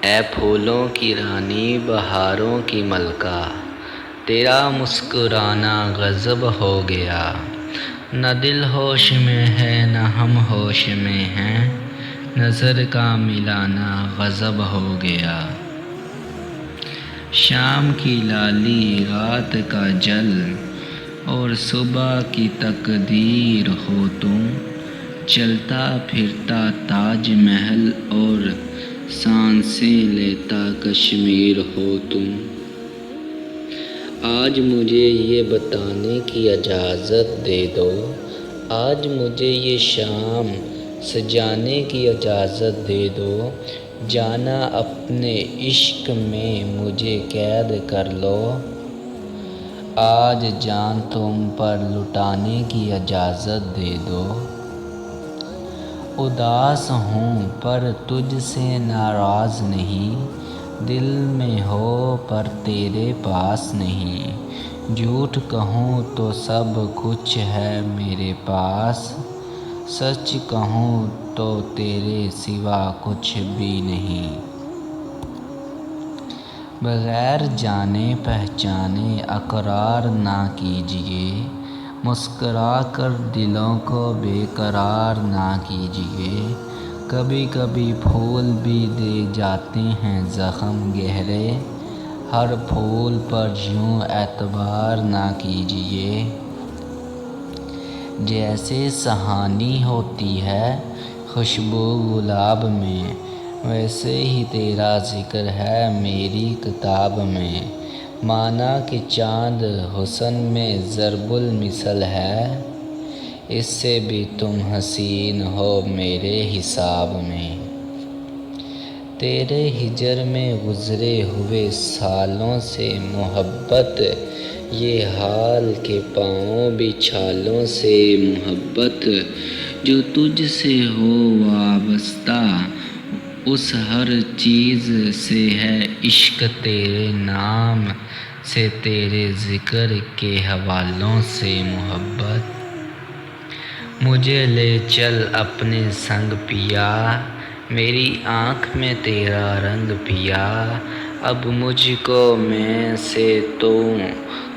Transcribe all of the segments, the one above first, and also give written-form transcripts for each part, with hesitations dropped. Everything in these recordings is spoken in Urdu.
اے پھولوں کی رانی بہاروں کی ملکہ، تیرا مسکرانا غضب ہو گیا، نہ دل ہوش میں ہے نہ ہم ہوش میں ہیں، نظر کا ملانا غضب ہو گیا۔ شام کی لالی رات کا جل اور صبح کی تقدیر ہو تم، چلتا پھرتا تاج محل اور سانسیں لیتا کشمیر ہو تم۔ آج مجھے یہ بتانے کی اجازت دے دو، آج مجھے یہ شام سجانے کی اجازت دے دو، جانا اپنے عشق میں مجھے قید کر لو، آج جان تم پر لٹانے کی اجازت دے دو۔ اداس ہوں پر تجھ سے ناراض نہیں، دل میں ہو پر تیرے پاس نہیں، جھوٹ کہوں تو سب کچھ ہے میرے پاس، سچ کہوں تو تیرے سوا کچھ بھی نہیں۔ بغیر جانے پہچانے اقرار نہ کیجیے، مسکرا کر دلوں کو بے قرار نہ کیجیے، کبھی کبھی پھول بھی دے جاتے ہیں زخم گہرے، ہر پھول پر یوں اعتبار نہ کیجیے۔ جیسے سہانی ہوتی ہے خوشبو گلاب میں، ویسے ہی تیرا ذکر ہے میری کتاب میں، مانا کہ چاند حسن میں ضرب المثل ہے، اس سے بھی تم حسین ہو میرے حساب میں۔ تیرے ہجر میں گزرے ہوئے سالوں سے محبت، یہ حال کہ پاؤں بھی چھالوں سے محبت، جو تجھ سے ہو وابستہ اس ہر چیز سے ہے عشق، تیرے نام سے تیرے ذکر کے حوالوں سے محبت۔ مجھے لے چل اپنے سنگ پیا، میری آنکھ میں تیرا رنگ پیا، اب مجھ کو میں سے تو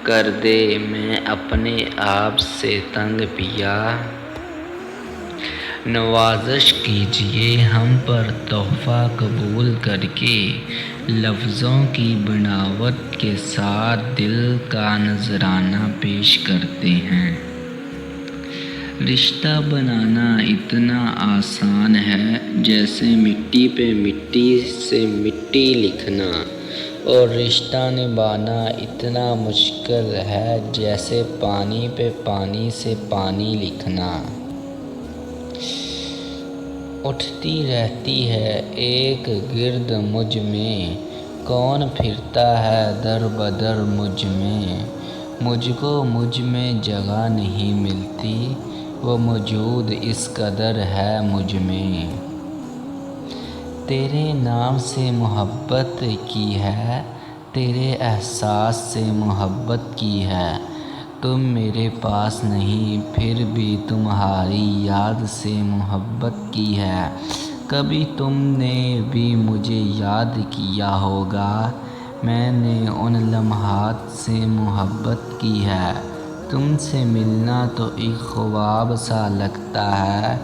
کر دے میں اپنے آپ سے تنگ پیا۔ نوازش کیجیے ہم پر تحفہ قبول کر کے، لفظوں کی بناوٹ کے ساتھ دل کا نذرانہ پیش کرتے ہیں۔ رشتہ بنانا اتنا آسان ہے جیسے مٹی پہ مٹی سے مٹی لکھنا، اور رشتہ نبھانا اتنا مشکل ہے جیسے پانی پہ پانی سے پانی لکھنا۔ اٹھتی رہتی ہے ایک گرد مجھ میں، کون پھرتا ہے در بدر مجھ میں، مجھ کو مجھ میں جگہ نہیں ملتی، وہ موجود اس قدر ہے مجھ میں۔ تیرے نام سے محبت کی ہے، تیرے احساس سے محبت کی ہے، تم میرے پاس نہیں پھر بھی تمہاری یاد سے محبت کی ہے، کبھی تم نے بھی مجھے یاد کیا ہوگا، میں نے ان لمحات سے محبت کی ہے، تم سے ملنا تو ایک خواب سا لگتا ہے،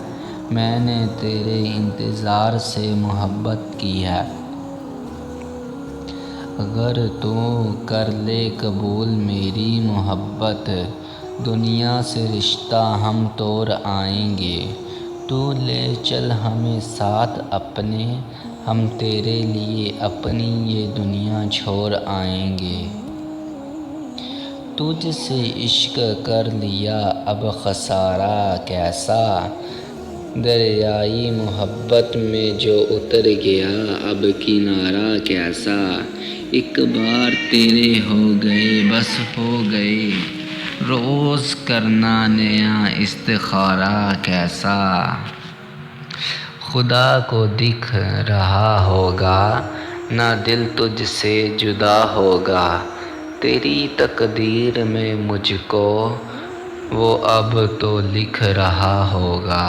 میں نے تیرے انتظار سے محبت کی ہے۔ اگر تو کر لے قبول میری محبت، دنیا سے رشتہ ہم توڑ آئیں گے، تو لے چل ہمیں ساتھ اپنے، ہم تیرے لیے اپنی یہ دنیا چھوڑ آئیں گے۔ تجھ سے عشق کر لیا اب خسارہ کیسا، دریائے محبت میں جو اتر گیا اب کنارہ کیسا، ایک بار تیرے ہو گئے بس ہو گئے، روز کرنا نیا استخارہ کیسا۔ خدا کو دکھ رہا ہوگا نہ دل تجھ سے جدا ہوگا، تیری تقدیر میں مجھ کو وہ اب تو لکھ رہا ہوگا۔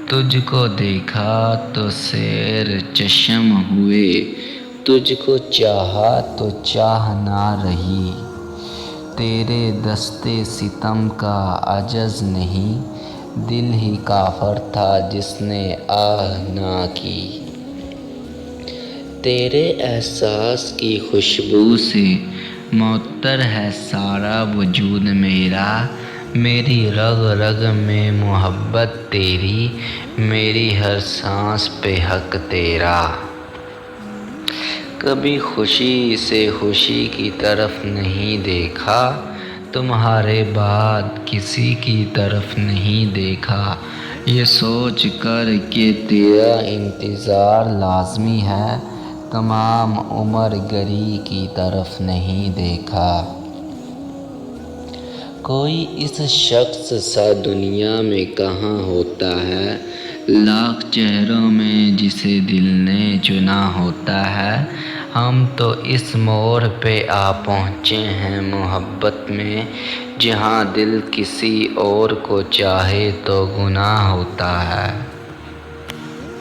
تجھ کو دیکھا تو سیر چشم ہوئے، تجھ کو چاہا تو چاہ نہ رہی، تیرے دستے ستم کا عجز نہیں، دل ہی کافر تھا جس نے آہ نہ کی، تیرے احساس کی خوشبو سے معطر ہے سارا وجود میرا، میری رگ رگ میں محبت تیری، میری ہر سانس پہ حق تیرا، کبھی خوشی سے خوشی کی طرف نہیں دیکھا، تمہارے بعد کسی کی طرف نہیں دیکھا، یہ سوچ کر کہ تیرا انتظار لازمی ہے، تمام عمر گری کی طرف نہیں دیکھا، کوئی اس شخص سا دنیا میں کہاں ہوتا ہے، لاکھ چہروں میں جسے دل نے چنا ہوتا ہے، ہم تو اس موڑ پہ آ پہنچے ہیں محبت میں، جہاں دل کسی اور کو چاہے تو گناہ ہوتا ہے۔